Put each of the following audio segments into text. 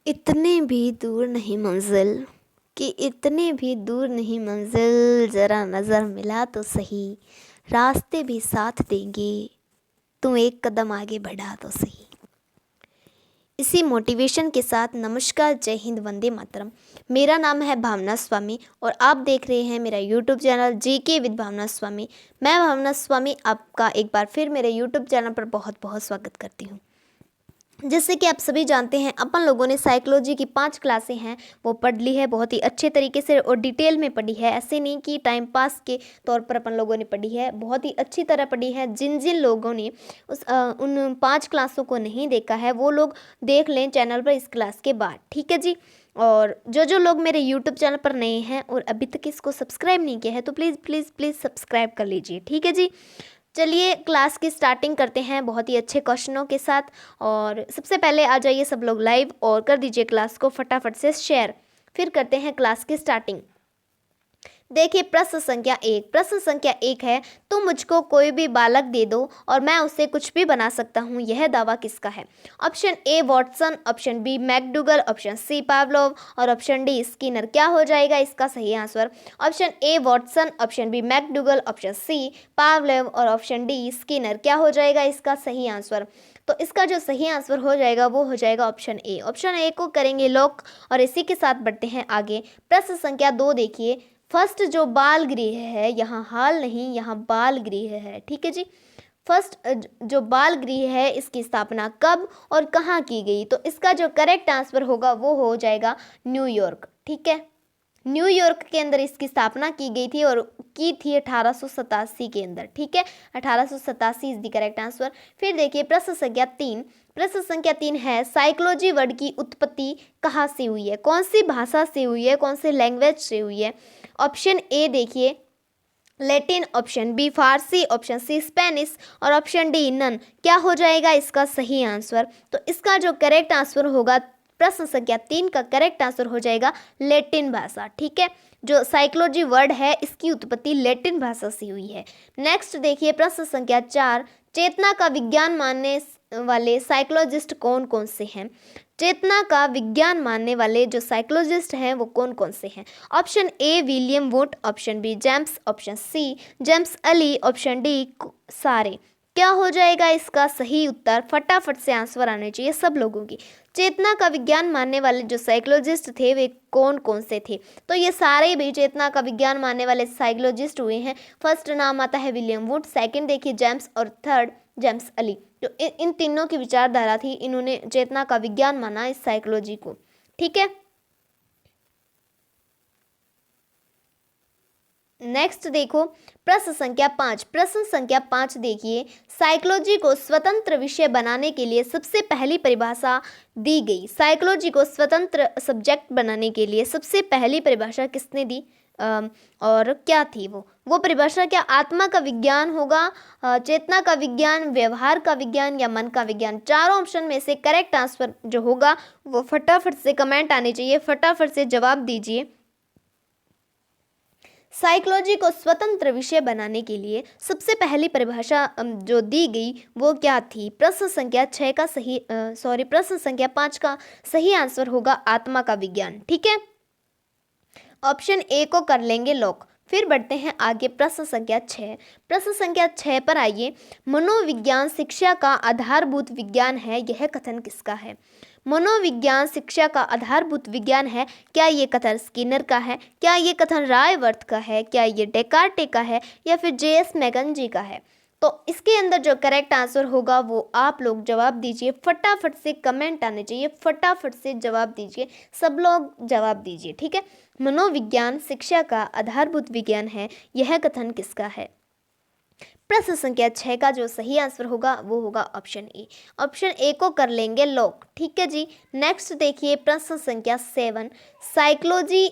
इतने भी दूर नहीं मंजिल कि इतने भी दूर नहीं मंजिल, ज़रा नज़र मिला तो सही, रास्ते भी साथ देंगे, तुम एक कदम आगे बढ़ा तो सही। इसी मोटिवेशन के साथ नमस्कार, जय हिंद, वंदे मातरम। मेरा नाम है भावना स्वामी और आप देख रहे हैं मेरा यूट्यूब चैनल जीके विद भावना स्वामी। मैं भावना स्वामी आपका एक बार फिर मेरे यूट्यूब चैनल पर बहुत बहुत स्वागत करती हूँ। जैसे कि आप सभी जानते हैं, अपन लोगों ने साइकोलॉजी की 5 क्लासें हैं वो पढ़ ली है, बहुत ही अच्छे तरीके से और डिटेल में पढ़ी है। ऐसे नहीं कि टाइम पास के तौर पर अपन लोगों ने पढ़ी है, बहुत ही अच्छी तरह पढ़ी है। जिन जिन लोगों ने उन 5 क्लासों को नहीं देखा है वो लोग देख लें चैनल पर इस क्लास के बाद, ठीक है जी। और जो लोग मेरे यूट्यूब चैनल पर नए हैं और अभी तक इसको सब्सक्राइब नहीं किया है तो प्लीज़ प्लीज़ प्लीज़ सब्सक्राइब कर लीजिए, ठीक है जी। चलिए क्लास की स्टार्टिंग करते हैं बहुत ही अच्छे क्वेश्चनों के साथ। और सबसे पहले आ जाइए सब लोग लाइव और कर दीजिए क्लास को फटाफट से शेयर। फिर करते हैं क्लास की स्टार्टिंग। देखिए प्रश्न संख्या 1 है, तुम मुझको कोई भी बालक दे दो और मैं उससे कुछ भी बना सकता हूँ, यह दावा किसका है? Option A Watson, option B McDougall, option C Pavlov और ऑप्शन डी स्किनर। क्या हो जाएगा इसका सही answer? Option A Watson, option B McDougall, option C Pavlov और ऑप्शन डी स्किनर। क्या हो जाएगा इसका सही आंसर? तो इसका जो सही आंसर हो जाएगा वो हो जाएगा ऑप्शन ए। ऑप्शन ए को करेंगे लॉक और इसी के साथ बढ़ते हैं आगे। प्रश्न संख्या 2 देखिए, फर्स्ट जो बाल गृह है, यहाँ हाल नहीं यहाँ बाल गृह है, ठीक है जी। फर्स्ट जो बाल गृह है इसकी स्थापना कब और कहाँ की गई? तो इसका जो करेक्ट आंसर होगा वो हो जाएगा न्यूयॉर्क, ठीक है। न्यूयॉर्क के अंदर इसकी स्थापना की गई थी और की थी 1887 के अंदर, ठीक है। 1887 इज द करेक्ट आंसर। फिर देखिए प्रश्न संख्या 3। प्रश्न संख्या 3 है, साइकोलॉजी वर्ड की उत्पत्ति कहाँ से हुई है? कौन सी भाषा से हुई है? कौन से लैंग्वेज से हुई है? ऑप्शन ए देखिए लैटिन, ऑप्शन बी फारसी, ऑप्शन सी स्पेनिश और ऑप्शन डी नन। क्या हो जाएगा इसका सही आंसर? तो इसका जो करेक्ट आंसर होगा प्रश्न संख्या 3 का करेक्ट आंसर हो जाएगा लैटिन भाषा, ठीक है। जो साइकोलॉजी वर्ड है इसकी उत्पत्ति लैटिन भाषा से हुई है। नेक्स्ट देखिए प्रश्न संख्या 4। चेतना का विज्ञान मानने वाले साइकोलॉजिस्ट कौन कौन से हैं? चेतना का विज्ञान मानने वाले जो साइकोलॉजिस्ट हैं वो कौन कौन से हैं? Option A William Wood, option B James, option C James Ali, option D सारे। क्या हो जाएगा इसका सही उत्तर? फटाफट से आंसर आने चाहिए सब लोगों की। चेतना का विज्ञान मानने वाले जो साइकोलॉजिस्ट थे वे कौन कौन से थे? तो ये सारे भी चेतना का विज्ञान मानने वाले साइकोलॉजिस्ट हुए हैं। फर्स्ट नाम आता है विलियम वुड, सेकंड देखिए जेम्स और थर्ड जेम्स अली। जो इन तीनों की विचारधारा थी, इन्होंने चेतना का विज्ञान माना इस साइकोलॉजी को, ठीक है। नेक्स्ट देखो प्रश्न संख्या 5। प्रश्न संख्या 5 देखिए, साइकोलॉजी को स्वतंत्र विषय बनाने के लिए सबसे पहली परिभाषा दी गई। साइकोलॉजी को स्वतंत्र सब्जेक्ट बनाने के लिए सबसे पहली परिभाषा किसने दी और क्या थी वो परिभाषा? क्या आत्मा का विज्ञान होगा, चेतना का विज्ञान, व्यवहार का विज्ञान या मन का विज्ञान? चारों ऑप्शन में से करेक्ट आंसर जो होगा वो फटाफट से कमेंट आने चाहिए, फटाफट से जवाब दीजिए। साइकोलॉजी को स्वतंत्र विषय बनाने के लिए सबसे पहली परिभाषा जो दी गई वो क्या थी? प्रश्न संख्या 6 का प्रश्न संख्या 5 का सही आंसर होगा आत्मा का विज्ञान, ठीक है। ऑप्शन ए को कर लेंगे लॉक। फिर बढ़ते हैं आगे प्रश्न संख्या 6। प्रश्न संख्या 6 पर आइए, मनोविज्ञान शिक्षा का आधारभूत विज्ञान है, यह कथन किसका है? मनोविज्ञान शिक्षा का आधारभूत विज्ञान है, क्या ये कथन स्किनर का है? क्या ये कथन रायवर्थ का है? क्या ये डेकार्टे का है या फिर जेएस मैकंजी का है? तो इसके अंदर जो करेक्ट आंसर होगा वो आप लोग जवाब दीजिए, फटाफट से कमेंट आने चाहिए, फटाफट से जवाब दीजिए, सब लोग जवाब दीजिए, ठीक है। मनोविज्ञान शिक्षा का आधारभूत विज्ञान है, यह कथन किसका है? प्रश्न संख्या 6 का जो सही आंसर होगा वो होगा ऑप्शन ए। ऑप्शन ए को कर लेंगे लॉक, ठीक है जी। नेक्स्ट देखिए प्रश्न संख्या 7। साइकोलॉजी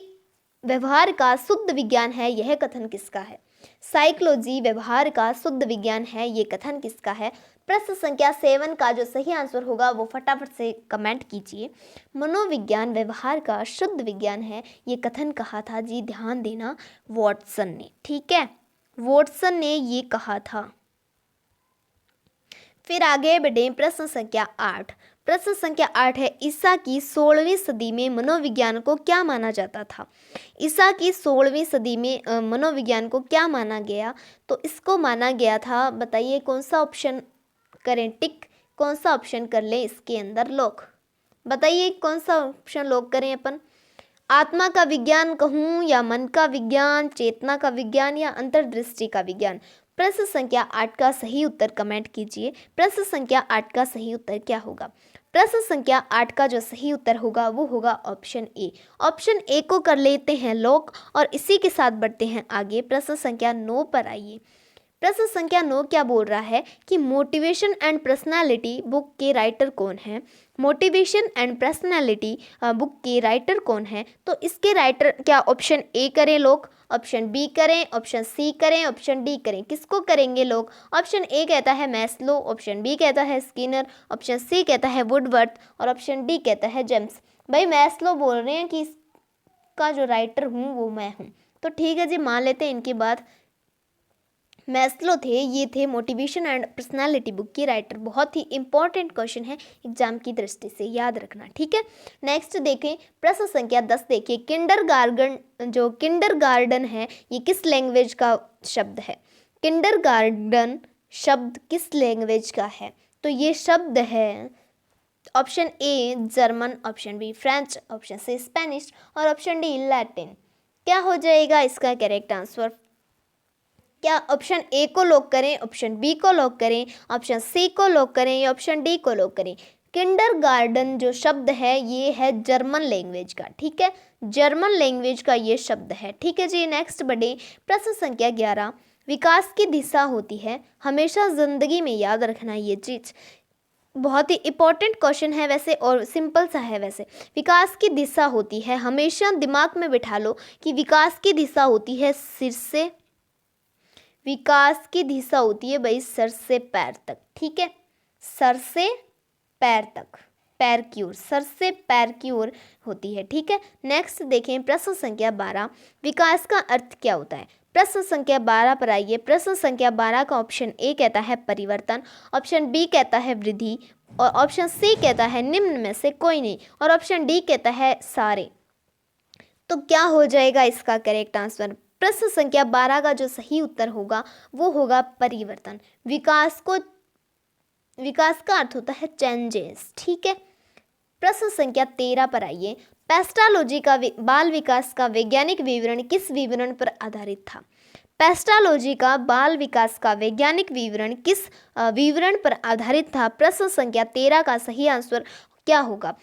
व्यवहार का शुद्ध विज्ञान है, यह कथन किसका है? साइकोलॉजी व्यवहार का शुद्ध विज्ञान है, ये कथन किसका है? प्रश्न संख्या 7 का जो सही आंसर होगा वो फटाफट से कमेंट कीजिए। मनोविज्ञान व्यवहार का शुद्ध विज्ञान है, ये कथन कहा था जी, ध्यान देना, वॉटसन ने, ठीक है। वॉटसन ने ये कहा था। फिर आगे बढ़े प्रश्न संख्या 8। प्रश्न संख्या 8 है, ईसा की 16वीं सदी में मनोविज्ञान को क्या माना जाता था? ईसा की 16वीं सदी में मनोविज्ञान को क्या माना गया? तो इसको माना गया था, बताइए कौन सा ऑप्शन करें टिक, कौन सा ऑप्शन कर लें इसके अंदर लॉक, बताइए कौन सा ऑप्शन लॉक करें अपन? आत्मा का विज्ञान कहूँ या मन का विज्ञान, चेतना का विज्ञान या अंतर्दृष्टि का विज्ञान? प्रश्न संख्या 8 का सही उत्तर कमेंट कीजिए। प्रश्न संख्या 8 का सही उत्तर क्या होगा? प्रश्न संख्या 8 का जो सही उत्तर होगा वो होगा ऑप्शन ए। ऑप्शन ए को कर लेते हैं लॉक और इसी के साथ बढ़ते हैं आगे। प्रश्न संख्या 9 पर आइए। प्रश्न संख्या 9 क्या बोल रहा है कि मोटिवेशन एंड पर्सनालिटी बुक के राइटर कौन है? मोटिवेशन एंड पर्सनालिटी बुक के राइटर कौन है? तो इसके राइटर क्या ऑप्शन ए करें लोग, ऑप्शन बी करें, ऑप्शन सी करें, ऑप्शन डी करें? किसको करेंगे लोग? ऑप्शन ए कहता है मैस्लो, ऑप्शन बी कहता है स्किनर, ऑप्शन सी कहता है वुडवर्थ और ऑप्शन डी कहता है जेम्स। भाई मैस्लो बोल रहे हैं कि इसका जो राइटर हूँ वो मैं हूँ, तो ठीक है जी, मान लेते हैं इनकी बात। मैस्लो थे, ये थे मोटिवेशन एंड पर्सनालिटी बुक के राइटर। बहुत ही इंपॉर्टेंट क्वेश्चन है एग्जाम की दृष्टि से, याद रखना, ठीक है। नेक्स्ट देखें प्रश्न संख्या 10 देखिए, किंडरगार्टन है ये किस लैंग्वेज का शब्द है? किंडरगार्टन शब्द किस लैंग्वेज का है? तो ये शब्द है option A German, option B French, option C Spanish और ऑप्शन डी लैटिन। क्या हो जाएगा इसका करेक्ट आंसर? क्या ऑप्शन ए को लॉक करें, ऑप्शन बी को लॉक करें, ऑप्शन सी को लॉक करें या ऑप्शन डी को लॉक करें? किंडरगार्टन जो शब्द है ये है जर्मन लैंग्वेज का, ठीक है, जर्मन लैंग्वेज का ये शब्द है, ठीक है जी। नेक्स्ट बढ़े प्रश्न संख्या 11, विकास की दिशा होती है, हमेशा जिंदगी में याद रखना ये चीज, बहुत ही इंपॉर्टेंट क्वेश्चन है वैसे और सिंपल सा है वैसे। विकास की दिशा होती है, हमेशा दिमाग में बिठा लो कि विकास की दिशा होती है सिर से, विकास की दिशा होती है भाई सर से पैर तक, ठीक है, सर से पैर तक, पैर की ओर, सर से पैर की ओर होती है, ठीक है। नेक्स्ट देखें प्रश्न संख्या 12, विकास का अर्थ क्या होता है? प्रश्न संख्या 12 पर आइए। प्रश्न संख्या 12 का ऑप्शन ए कहता है परिवर्तन, ऑप्शन बी कहता है वृद्धि और ऑप्शन सी कहता है निम्न में से कोई नहीं और ऑप्शन डी कहता है सारे। तो क्या हो जाएगा इसका करेक्ट आंसर? प्रश्न संख्या 12 का जो सही उत्तर होगा वो होगा परिवर्तन। विकास का अर्थ होता है चेंजेस, ठीक है। प्रश्न संख्या 13 पर आइए। पेस्टालॉजी का बाल विकास का वैज्ञानिक विवरण किस विवरण पर आधारित था? पेस्टालॉजी का बाल विकास का वैज्ञानिक विवरण किस विवरण पर आधारित था? प्रश्न संख्या 13 का सही आंसर क्या होगा?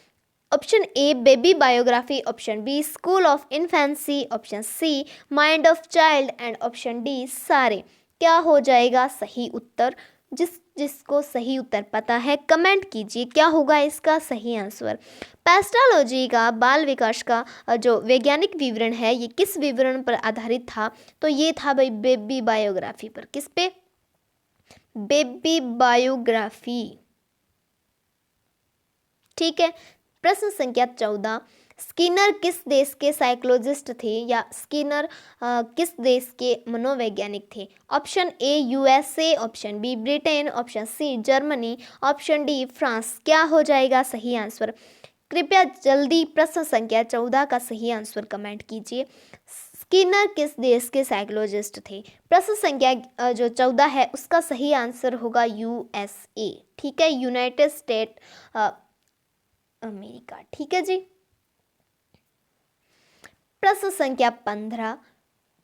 Option A baby biography, option B school of infancy, option C mind of child and option D सारे। क्या हो जाएगा सही उत्तर? जिसको सही उत्तर पता है कमेंट कीजिए, क्या होगा इसका सही आंसर? पेस्टालॉजी का बाल विकास का जो वैज्ञानिक विवरण है ये किस विवरण पर आधारित था? तो ये था भाई बेबी बायोग्राफी पर। किस पे? बेबी बायोग्राफी, ठीक है। प्रश्न संख्या 14, स्किनर किस देश के साइकोलॉजिस्ट थे या स्किनर किस देश के मनोवैज्ञानिक थे? Option A USA, option B Britain, option C Germany, option D France. क्या हो जाएगा सही आंसर? कृपया जल्दी प्रश्न संख्या 14 का सही आंसर कमेंट कीजिए। स्किनर किस देश के साइकोलॉजिस्ट थे? प्रश्न संख्या जो 14 है उसका सही आंसर होगा यूएसए, ठीक है, यूनाइटेड स्टेट अमेरिका, ठीक है जी। प्रश्न संख्या 15,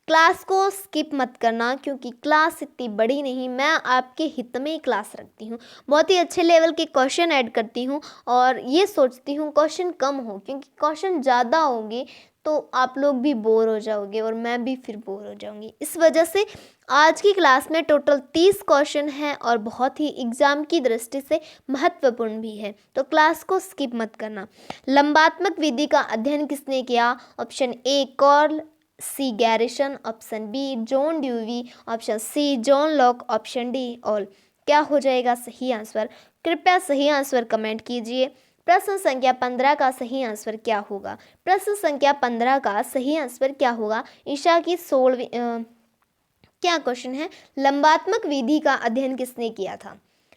क्लास को स्किप मत करना क्योंकि क्लास इतनी बड़ी नहीं, मैं आपके हित में ही क्लास रखती हूँ, बहुत ही अच्छे लेवल के क्वेश्चन ऐड करती हूँ और ये सोचती हूँ क्वेश्चन कम हो, क्योंकि क्वेश्चन ज़्यादा होंगे तो आप लोग भी बोर हो जाओगे और मैं भी फिर बोर हो जाऊंगी। इस वजह से आज की क्लास में टोटल 30 क्वेश्चन हैं और बहुत ही एग्जाम की दृष्टि से महत्वपूर्ण भी है, तो क्लास को स्किप मत करना। लंबात्मक विधि का अध्ययन किसने किया? Option A Karl C Garrison, option B John Dewey, option C John Locke, option D all. क्या हो जाएगा सही आंसर? कृपया सही आंसर कमेंट कीजिए। प्रश्न संख्या 15 का सही आंसर क्या होगा? प्रश्न संख्या 15 का सही आंसर क्या होगा? ईशा की 16वीं क्या क्वेश्चन है? लंबात्मक विधि का अध्ययन किसने किया था?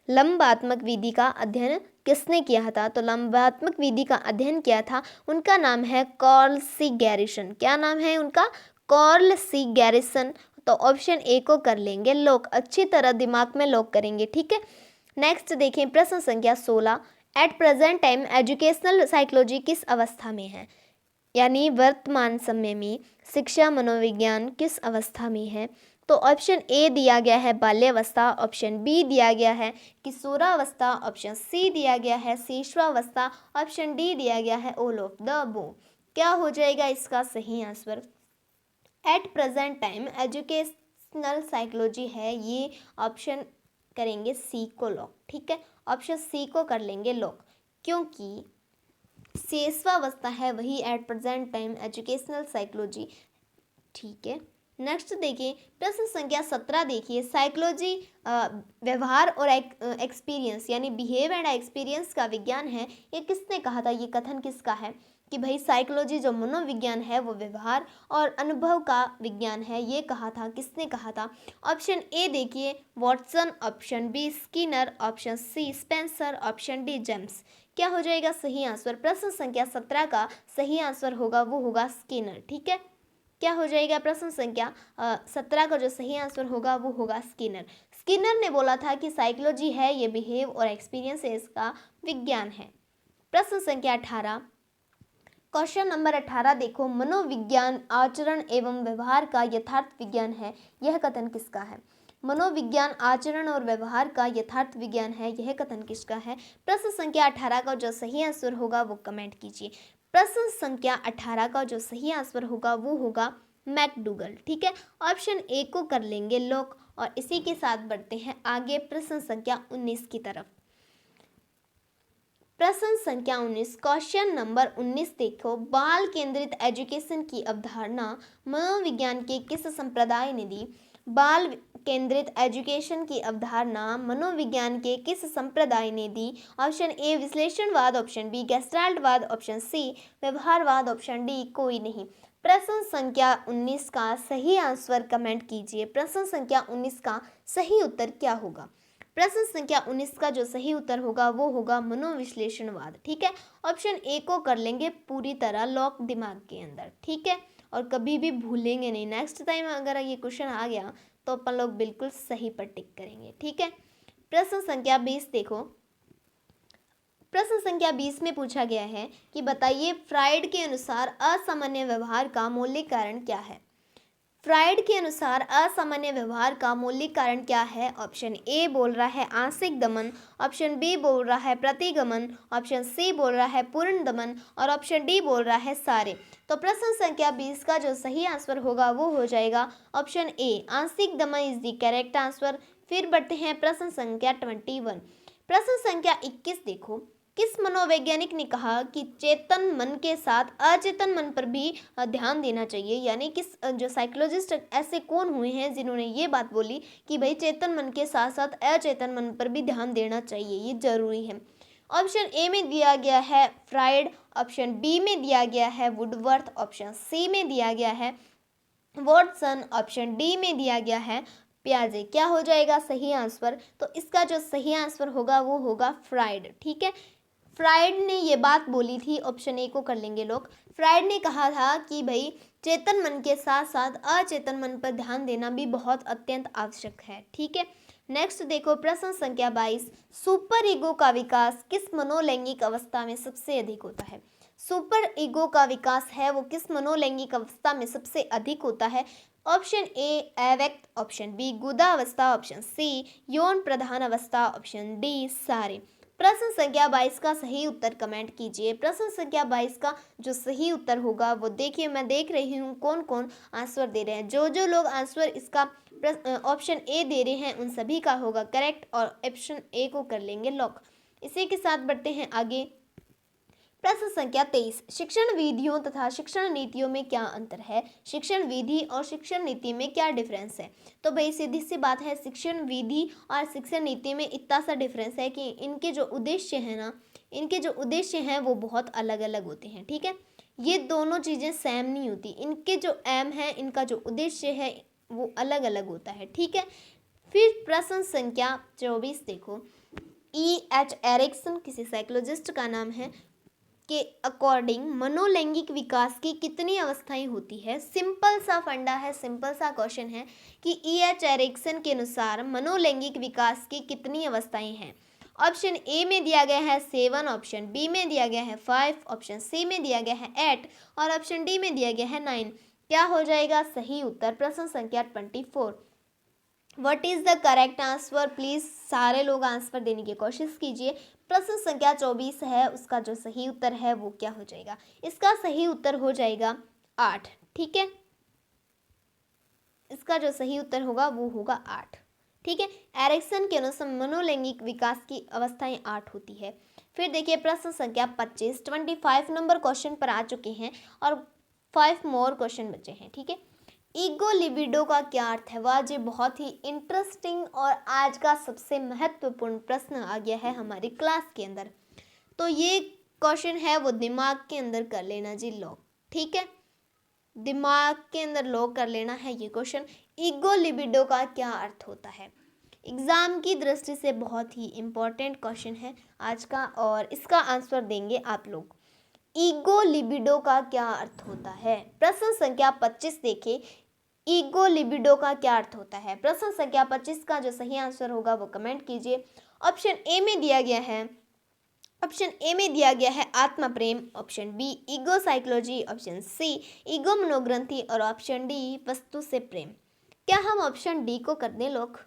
लंबात्मक विधि का अध्ययन किसने किया था? तो लंबात्मक विधि का अध्ययन किया था, उनका नाम है कार्ल सी गैरिसन। क्या नाम है उनका? Karl C garrison. तो ऑप्शन ए को कर लेंगे लॉक, अच्छी तरह दिमाग में लॉक करेंगे, ठीक है। नेक्स्ट देखें प्रश्न संख्या 16। At present time educational psychology किस अवस्था में है? यानी वर्तमान समय में शिक्षा मनोविज्ञान किस अवस्था में है? तो ऑप्शन ए दिया गया है बाल्यावस्था, ऑप्शन बी दिया गया है किशोरावस्था, ऑप्शन सी दिया गया है शिशुआवस्था, ऑप्शन डी दिया गया है ऑल ऑफ द अबव। क्या हो जाएगा इसका सही answer? At present time educational psychology है, ये ऑप्शन करेंगे सी को लॉक, ठीक है। ऑप्शन सी को कर लेंगे लॉक, क्योंकि शिशुआवस्था है वही at present time educational psychology, ठीक है। नेक्स्ट देखिए प्रश्न संख्या 17। देखिए साइकोलॉजी व्यवहार और एक्सपीरियंस यानी बिहेव एंड एक्सपीरियंस का विज्ञान है, ये किसने कहा था? ये कथन किसका है कि भाई साइकोलॉजी जो मनोविज्ञान है वो व्यवहार और अनुभव का विज्ञान है, ये कहा था, किसने कहा था? ऑप्शन ए देखिए Watson, option B Skinner, option C Spencer, option D James. क्या हो जाएगा सही आंसर? प्रश्न संख्या 17 का सही आंसर होगा वो होगा स्किनर, ठीक है। क्या हो जाएगा? प्रश्न संख्या 17 का जो सही आंसर होगा वो होगा स्किनर। स्किनर ने बोला था कि साइकोलॉजी है ये बिहेव और एक्सपीरियंसेस का विज्ञान है। प्रश्न संख्या 18। क्वेश्चन नंबर 18 देखो, मनोविज्ञान आचरण एवं व्यवहार का यथार्थ विज्ञान है, यह कथन किसका है? मनोविज्ञान आचरण और व्यवहार का यथार्थ विज्ञान है, यह कथन किसका है? प्रश्न संख्या 18 का जो सही आंसर होगा वो कमेंट कीजिए। प्रश्न संख्या 18 का जो सही आंसर होगा वो होगा मैकडूगल, ठीक है। ऑप्शन ए को कर लेंगे लॉक और इसी के साथ बढ़ते हैं आगे प्रश्न संख्या 19 की तरफ। प्रश्न संख्या 19, क्वेश्चन नंबर 19 देखो, बाल केंद्रित एजुकेशन की अवधारणा मनोविज्ञान के किस संप्रदाय ने दी? बाल केंद्रित एजुकेशन की अवधारणा मनोविज्ञान के किस संप्रदाय ने दी? ऑप्शन ए विश्लेषणवाद, ऑप्शन बी गेस्टाल्टवाद, ऑप्शन सी व्यवहारवाद, ऑप्शन डी कोई नहीं। प्रश्न संख्या 19 का सही आंसर कमेंट कीजिए। प्रश्न संख्या 19 का सही उत्तर क्या होगा? प्रश्न संख्या 19 का जो सही उत्तर होगा वो होगा मनोविश्लेषणवाद, ठीक है। ऑप्शन ए को कर लेंगे पूरी तरह लॉक दिमाग के अंदर, ठीक है, और कभी भी भूलेंगे नहीं। नेक्स्ट टाइम अगर ये क्वेश्चन आ गया तो अपन लोग बिल्कुल सही पर टिक करेंगे, ठीक है। प्रश्न संख्या 20 देखो, प्रश्न संख्या 20 में पूछा गया है कि बताइए फ्राइड के अनुसार असामान्य व्यवहार का मौलिक कारण क्या है? फ्राइड के अनुसार असामान्य व्यवहार का मौलिक कारण क्या है? ऑप्शन ए बोल रहा है आंशिक दमन, ऑप्शन बी बोल रहा है प्रतिगमन, ऑप्शन सी बोल रहा है पूर्ण दमन और ऑप्शन डी बोल रहा है सारे। तो प्रश्न संख्या 20 का जो सही आंसर होगा वो हो जाएगा ऑप्शन ए आंशिक दमन इज द करेक्ट आंसर। फिर बढ़ते हैं प्रश्न संख्या 21। प्रश्न संख्या 21 देखो, किस मनोवैज्ञानिक ने कहा कि चेतन मन के साथ अचेतन मन पर भी ध्यान देना चाहिए? यानी किस जो साइकोलॉजिस्ट ऐसे कौन हुए हैं जिन्होंने ये बात बोली कि भाई चेतन मन के साथ साथ अचेतन मन पर भी ध्यान देना चाहिए, ये जरूरी है? ऑप्शन ए में दिया गया है फ्राइड, ऑप्शन बी में दिया गया है वुडवर्थ, ऑप्शन सी में दिया गया है वॉटसन, ऑप्शन डी में दिया गया है पियाजे। क्या हो जाएगा सही आंसर? तो इसका जो सही आंसर होगा वो होगा फ्राइड, ठीक है। फ्राइड ने ये बात बोली थी, ऑप्शन ए को कर लेंगे लोग। फ्राइड ने कहा था कि भाई चेतन मन के साथ साथ अचेतन मन पर ध्यान देना भी बहुत अत्यंत आवश्यक है, ठीक है। नेक्स्ट देखो प्रश्न संख्या 22, सुपर ईगो का विकास किस मनोलैंगिक अवस्था में सबसे अधिक होता है? सुपर ईगो का विकास है वो किस मनोलैंगिक अवस्था में सबसे अधिक होता है? ऑप्शन ए अव्यक्त, ऑप्शन बी गुदावस्था, ऑप्शन सी यौन प्रधान अवस्था, ऑप्शन डी सारे। प्रश्न संख्या 22 का सही उत्तर कमेंट कीजिए। प्रश्न संख्या 22 का जो सही उत्तर होगा वो देखिए, मैं देख रही हूँ कौन कौन आंसर दे रहे हैं। जो लोग आंसर इसका ऑप्शन ए दे रहे हैं उन सभी का होगा करेक्ट और ऑप्शन ए को कर लेंगे लॉक। इसी के साथ बढ़ते हैं आगे। प्रश्न संख्या 23, शिक्षण विधियों तथा शिक्षण नीतियों में क्या अंतर है? शिक्षण विधि और शिक्षण नीति में क्या डिफरेंस है? तो भाई सीधी सी बात है, शिक्षण विधि और शिक्षण नीति में इतना सा डिफरेंस है कि इनके जो उद्देश्य है ना, इनके जो उद्देश्य हैं वो बहुत अलग अलग होते हैं, ठीक है। ये दोनों चीज़ें सेम नहीं होती, इनके जो एम है, इनका जो उद्देश्य है वो अलग अलग होता है, ठीक है। फिर प्रश्न संख्या 24 देखो, E.H. एरिक्सन किसी साइकोलॉजिस्ट का नाम है, के अकॉर्डिंग मनोलैंगिक विकास की कितनी अवस्थाएं होती है। सिंपल सा फंडा है, सिंपल सा क्वेश्चन है कि E.H. एरिक्सन के अनुसार मनोलैंगिक विकास की कितनी अवस्थाएं हैं। ऑप्शन ए में दिया गया है 7, ऑप्शन बी में दिया गया है 5, ऑप्शन सी में दिया गया है 8 और ऑप्शन डी में दिया गया है 9। क्या हो जाएगा सही उत्तर। प्रश्न संख्या 24, what is the correct answer. Please सारे लोग आंसर देने की कोशिश कीजिए। प्रश्न संख्या 24 है, उसका जो सही उत्तर है वो क्या हो जाएगा। इसका सही उत्तर हो जाएगा 8। ठीक है, इसका जो सही उत्तर होगा वो होगा 8। ठीक है, एरिक्सन के अनुसार मनोलैंगिक विकास की अवस्थाएं 8 होती है। फिर देखिए प्रश्न संख्या 25 नंबर क्वेश्चन पर आ चुके हैं और 5 मोर क्वेश्चन बचे हैं। ठीक है, ईगो लिबिडो का क्या अर्थ है। वाह जी, बहुत ही इंटरेस्टिंग और आज का सबसे महत्वपूर्ण प्रश्न आ गया है हमारी क्लास के अंदर। तो ये क्वेश्चन है वो दिमाग के अंदर कर लेना जी लॉक। ठीक है, दिमाग के अंदर लॉक कर लेना है ये क्वेश्चन। ईगो लिबिडो का क्या अर्थ होता है। एग्जाम की दृष्टि से बहुत ही इंपॉर्टेंट क्वेश्चन है आज का और इसका आंसर देंगे आप लोग। ईगो लिबिडो का क्या अर्थ होता है। प्रश्न संख्या 25 देखिए, ईगो लिबिडो का क्या अर्थ होता है। प्रश्न संख्या 25 का जो सही आंसर होगा वो कमेंट कीजिए। ऑप्शन ए में दिया गया है, ऑप्शन ए में दिया गया है आत्मा प्रेम, option B ego psychology, option C ego मनोग्रंथि और ऑप्शन डी वस्तु से प्रेम। क्या हम ऑप्शन डी को कर दें लोग।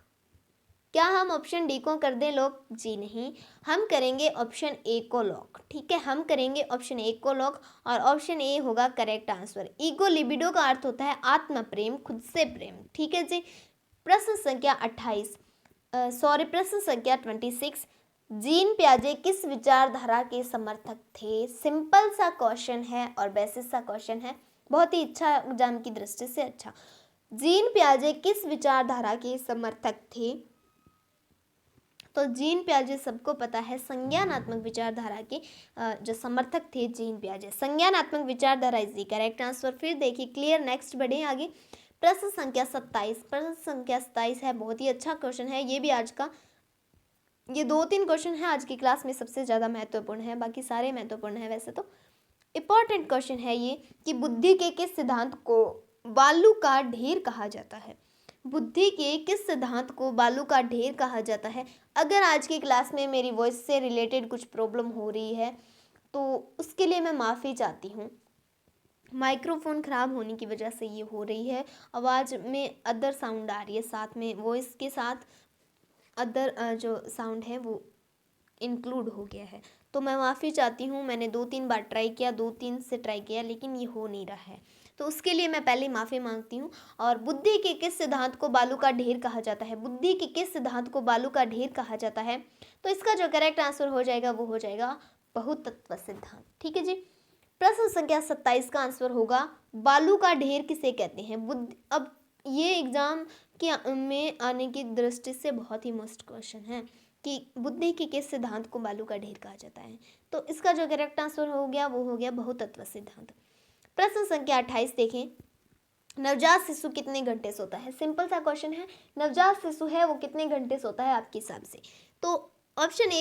क्या हम ऑप्शन डी को कर दें लोग। जी नहीं, हम करेंगे ऑप्शन ए को लॉक। ठीक है, हम करेंगे ऑप्शन ए को लॉक और ऑप्शन ए होगा करेक्ट आंसर। ईगो लिबिडो का अर्थ होता है आत्म प्रेम, खुद से प्रेम। ठीक है जी। प्रश्न संख्या 28 प्रश्न संख्या 26, जीन पियाजे किस विचारधारा के समर्थक थे। सिंपल सा क्वेश्चन है और बेसिक सा क्वेश्चन है, बहुत ही अच्छा एग्जाम की दृष्टि से अच्छा। जीन पियाजे किस विचारधारा के समर्थक थे। तो जीन पियाजे सबको पता है संज्ञानात्मक विचारधारा के जो समर्थक थे जीन पियाजे। संज्ञानात्मक विचारधारा इज द करेक्ट आंसर। फिर देखिए क्लियर, नेक्स्ट बढ़े आगे। प्रश्न संख्या 27, प्रश्न संख्या 27 है, बहुत ही अच्छा क्वेश्चन है ये भी आज का। ये 2-3 क्वेश्चन है आज की क्लास में सबसे ज़्यादा महत्वपूर्ण है, बाकी सारे महत्वपूर्ण है वैसे तो। इंपॉर्टेंट क्वेश्चन है ये कि बुद्धि के किस सिद्धांत को बालू का ढेर कहा जाता है। बुद्धि के किस सिद्धांत को बालू का ढेर कहा जाता है। अगर आज की क्लास में मेरी वॉइस से रिलेटेड कुछ प्रॉब्लम हो रही है तो उसके लिए मैं माफ़ी चाहती हूँ। माइक्रोफोन ख़राब होने की वजह से ये हो रही है, आवाज़ में अदर साउंड आ रही है, साथ में वॉइस के साथ अदर जो साउंड है वो इंक्लूड हो गया है, तो मैं माफ़ी चाहती हूँ। मैंने 2-3 बार ट्राई किया, 2-3 से ट्राई किया लेकिन ये हो नहीं रहा है, तो उसके लिए मैं पहले माफ़ी मांगती हूँ। और बुद्धि के किस सिद्धांत को बालू का ढेर कहा जाता है। बुद्धि के किस सिद्धांत को बालू का ढेर कहा जाता है। तो इसका जो करेक्ट आंसर हो जाएगा वो हो जाएगा बहुतत्व सिद्धांत। ठीक है जी। प्रश्न संख्या 27 का आंसर होगा बालू का ढेर किसे कहते हैं। बुद्धि, अब ये एग्जाम के में आने की दृष्टि से बहुत ही मस्ट क्वेश्चन है कि बुद्धि के किस सिद्धांत को बालू का ढेर कहा जाता है। तो इसका जो करेक्ट आंसर हो गया वो हो गया बहुतत्व सिद्धांत। प्रश्न संख्या 28 देखें, नवजात शिशु कितने घंटे सोता है। सिंपल सा क्वेश्चन है, नवजात शिशु है वो कितने घंटे सोता है आपके हिसाब से। तो ऑप्शन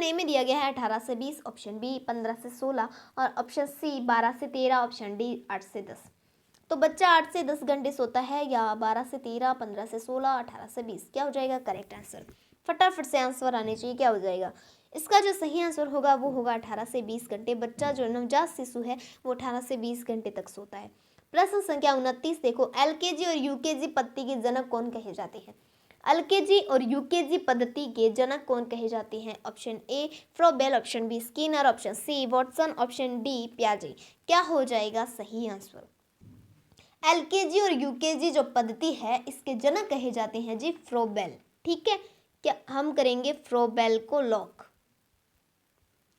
ए में दिया गया है 18 से 20, ऑप्शन बी 15 से 16 और ऑप्शन सी 12 से 13, ऑप्शन डी 8 से 10। तो बच्चा 8 से 10 घंटे सोता है या 12 से 13, 15 से 16, 18 से 20, क्या हो जाएगा करेक्ट आंसर। फटाफट से आंसर आने चाहिए, क्या हो जाएगा। इसका जो सही आंसर होगा वो होगा 18 से 20 घंटे। बच्चा जो नवजात शिशु है वो 18 से 20 घंटे तक सोता है। प्रश्न संख्या 29 देखो, एलकेजी और यूकेजी पद्धति के जनक कौन कहे जाते हैं। एलकेजी और यूकेजी पद्धति के जनक कौन कहे जाते हैं। Option A Froebel, option B Skinner, option C Watson, option D पियाजे। क्या हो जाएगा सही आंसर। एलकेजी और यूकेजी जो पद्धति है इसके जनक कहे जाते हैं जी फ्रोबेल। ठीक है, क्या हम करेंगे फ्रोबेल को लॉक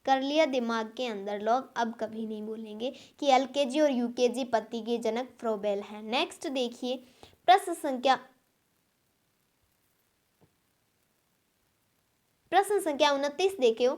कर लिया दिमाग के अंदर लॉक। अब कभी नहीं बोलेंगे कि एलकेजी और यूकेजी पद्धति के जनक फ्रोबेल हैं। नेक्स्ट देखिए प्रश्न संख्या 29 देखियो,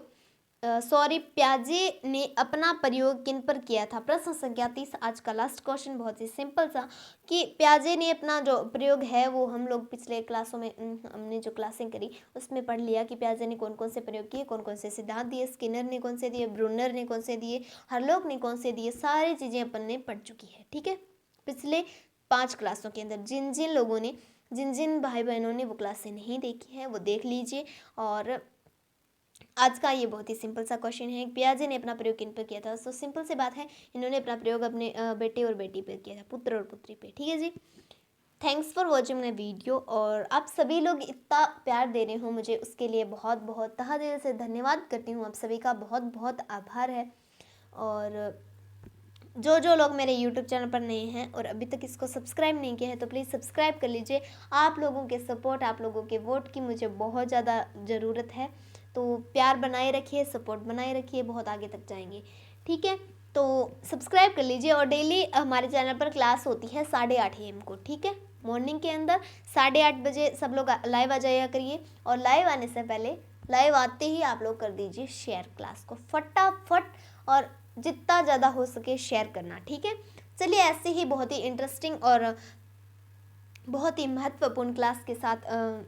प्याजे ने अपना प्रयोग किन पर किया था। प्रश्न संख्या 30 आज का लास्ट क्वेश्चन बहुत ही सिंपल सा कि प्याजे ने अपना जो प्रयोग है वो हम लोग पिछले क्लासों में हमने जो क्लासें करी उसमें पढ़ लिया कि प्याजे ने कौन कौन से प्रयोग किए, कौन कौन से सिद्धांत दिए, स्किनर ने कौन से दिए, ब्रूनर ने कौन से दिए, हरलोक ने कौन से दिए, सारी चीज़ें अपन ने पढ़ चुकी है। ठीक है, पिछले 5 क्लासों के अंदर जिन जिन लोगों ने, जिन जिन भाई बहनों ने वो क्लासें नहीं देखी है वो देख लीजिए। और आज का ये बहुत ही सिंपल सा क्वेश्चन है, पियाजे ने अपना प्रयोग किन पर किया था। तो सिंपल सी बात है, इन्होंने अपना प्रयोग अपने बेटे और बेटी पर किया था, पुत्र और पुत्री पे। ठीक है जी, thanks for watching my video. और आप सभी लोग इतना प्यार दे रहे हो मुझे, उसके लिए बहुत बहुत तहे दिल से धन्यवाद करती हूँ। आप सभी का बहुत बहुत आभार है। और जो जो लोग मेरे YouTube चैनल पर नए हैं और अभी तक इसको सब्सक्राइब नहीं किया है तो प्लीज़ सब्सक्राइब कर लीजिए। आप लोगों के सपोर्ट, आप लोगों के वोट की मुझे बहुत ज़्यादा ज़रूरत है। तो प्यार बनाए रखिए, सपोर्ट बनाए रखिए, बहुत आगे तक जाएंगे। ठीक है, तो सब्सक्राइब कर लीजिए। और डेली हमारे चैनल पर क्लास होती है 8:30 AM को। ठीक है, मॉर्निंग के अंदर 8:30 बजे सब लोग लाइव आ जाया करिए। और लाइव आने से पहले, लाइव आते ही आप लोग कर दीजिए शेयर क्लास को फटाफट, और जितना ज़्यादा हो सके शेयर करना। ठीक है, चलिए ऐसे ही बहुत ही इंटरेस्टिंग और बहुत ही महत्वपूर्ण क्लास के साथ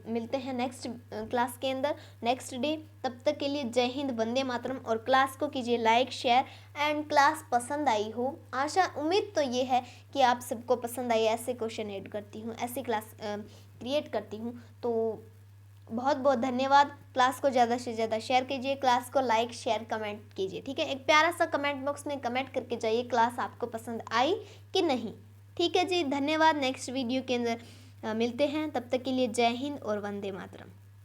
मिलते हैं नेक्स्ट क्लास के अंदर, नेक्स्ट डे। तब तक के लिए जय हिंद, वंदे मातरम। और क्लास को कीजिए लाइक, शेयर एंड क्लास पसंद आई हो, आशा उम्मीद तो ये है कि आप सबको पसंद आई। ऐसे क्वेश्चन ऐड करती हूँ, ऐसी क्लास क्रिएट करती हूँ। तो बहुत बहुत धन्यवाद। क्लास को ज़्यादा से ज़्यादा शेयर कीजिए, क्लास को लाइक, शेयर, कमेंट कीजिए। ठीक है, एक प्यारा सा कमेंट बॉक्स में कमेंट करके जाइए क्लास आपको पसंद आई कि नहीं। ठीक है जी, धन्यवाद। नेक्स्ट वीडियो के अंदर मिलते हैं, तब तक के लिए जय हिंद और वंदे मातरम।